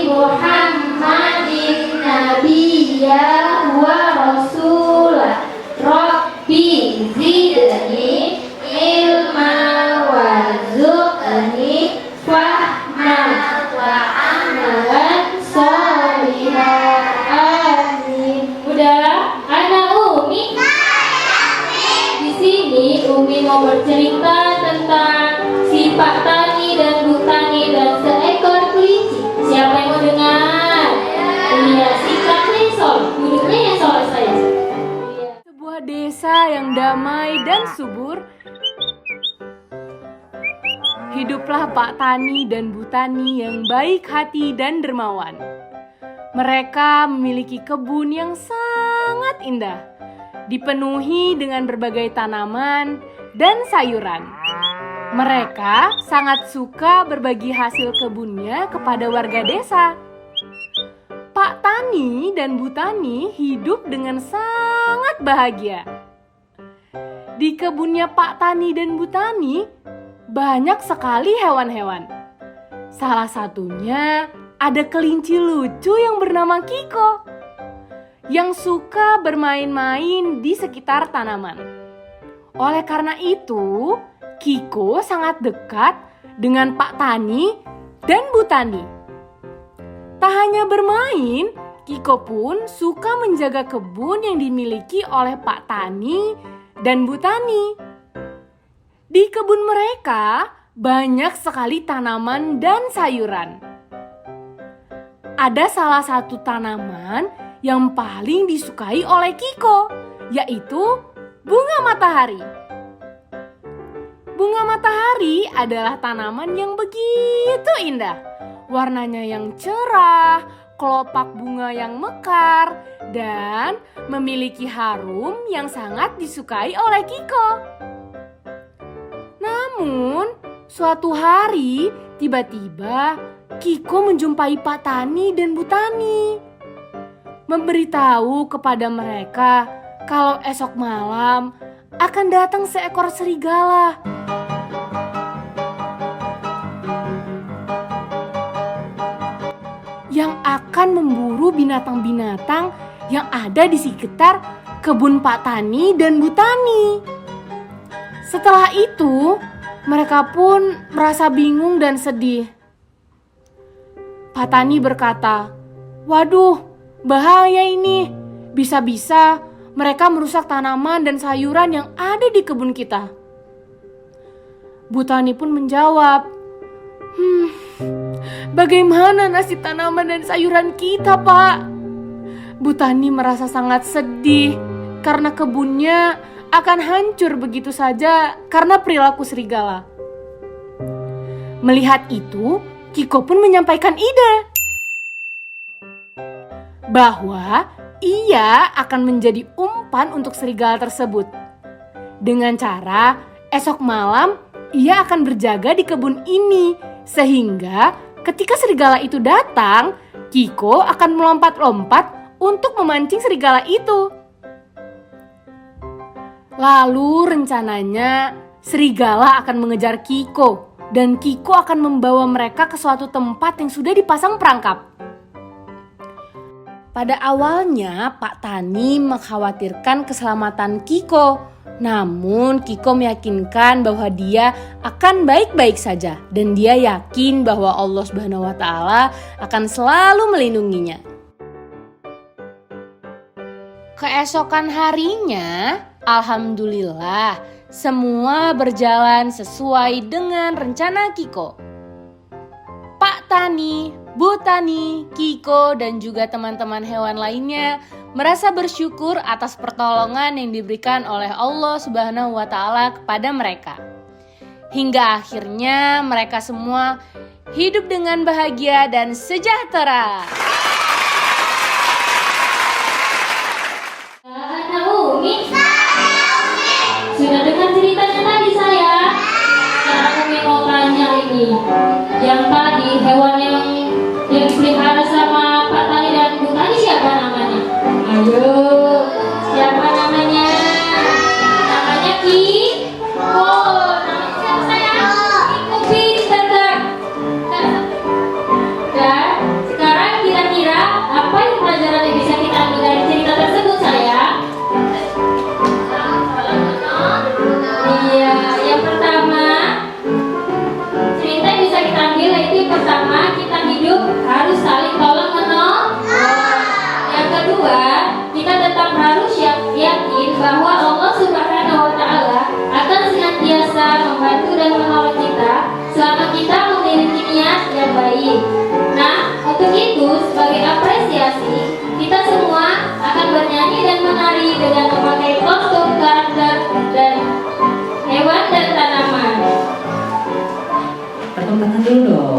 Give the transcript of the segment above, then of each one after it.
Muhammadin nabiyya wa rasulah. Rabbi zidni ilma warzuqni fahman wa amalan sholihan. Amin. Udah, anak Umi. Di sini Umi mau bercerita tentang si Pak Tani dan Bu Tani dan seekor kelinci. Siapa yang mau dengar? Iya, si Kak Nesol. Duduknya yang soleh saya. Sebuah desa yang damai dan subur, hiduplah Pak Tani dan Bu Tani yang baik hati dan dermawan. Mereka memiliki kebun yang sangat indah, dipenuhi dengan berbagai tanaman dan sayuran. Mereka sangat suka berbagi hasil kebunnya kepada warga desa. Pak Tani dan Bu Tani hidup dengan sangat bahagia. Di kebunnya Pak Tani dan Bu Tani banyak sekali hewan-hewan. Salah satunya ada kelinci lucu yang bernama Kiko, yang suka bermain-main di sekitar tanaman. Oleh karena itu, Kiko sangat dekat dengan Pak Tani dan Bu Tani. Tak hanya bermain, Kiko pun suka menjaga kebun yang dimiliki oleh Pak Tani dan Bu Tani. Di kebun mereka banyak sekali tanaman dan sayuran. Ada salah satu tanaman yang paling disukai oleh Kiko, yaitu bunga matahari. Bunga matahari adalah tanaman yang begitu indah. Warnanya yang cerah, kelopak bunga yang mekar, dan memiliki harum yang sangat disukai oleh Kiko. Namun, suatu hari tiba-tiba Kiko menjumpai Pak Tani dan Bu Tani, memberitahu kepada mereka kalau esok malam akan datang seekor serigala. Yang akan memburu binatang-binatang yang ada di sekitar kebun Pak Tani dan Bu Tani. Setelah itu, mereka pun merasa bingung dan sedih. Pak Tani berkata, "Waduh, bahaya ini. Bisa-bisa mereka merusak tanaman dan sayuran yang ada di kebun kita." Bu Tani pun menjawab, "Bagaimana nasib tanaman dan sayuran kita, Pak?" Bu Tani merasa sangat sedih karena kebunnya akan hancur begitu saja karena perilaku serigala. Melihat itu, Kiko pun menyampaikan ide bahwa ia akan menjadi umpan untuk serigala tersebut. Dengan cara esok malam ia akan berjaga di kebun ini, sehingga ketika serigala itu datang, Kiko akan melompat-lompat untuk memancing serigala itu. Lalu rencananya serigala akan mengejar Kiko, dan Kiko akan membawa mereka ke suatu tempat yang sudah dipasang perangkap. Pada awalnya Pak Tani mengkhawatirkan keselamatan Kiko, namun Kiko meyakinkan bahwa dia akan baik-baik saja dan dia yakin bahwa Allah Subhanahu wa Ta'ala akan selalu melindunginya. Keesokan harinya, alhamdulillah, semua berjalan sesuai dengan rencana Kiko. Pak Tani, Bu Tani, Kiko, dan juga teman-teman hewan lainnya merasa bersyukur atas pertolongan yang diberikan oleh Allah Subhanahu wa Ta'ala kepada mereka. Hingga akhirnya mereka semua hidup dengan bahagia dan sejahtera. Sudah dengar ceritanya tadi saya? Sekarang Umi mau tanya ini. Yang tadi hewan yang dipelihara sama Pak Tani dan Bu Tani siapa namanya? Ayo, siapa namanya? Namanya Kiko. Namanya siapa sayang? Kiko pintar. Dan sekarang baik. Nah, untuk itu sebagai apresiasi, kita semua akan bernyanyi dan menari dengan memakai kostum karakter dan hewan dan tanaman. Tepuk tangan dulu dong.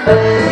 Beli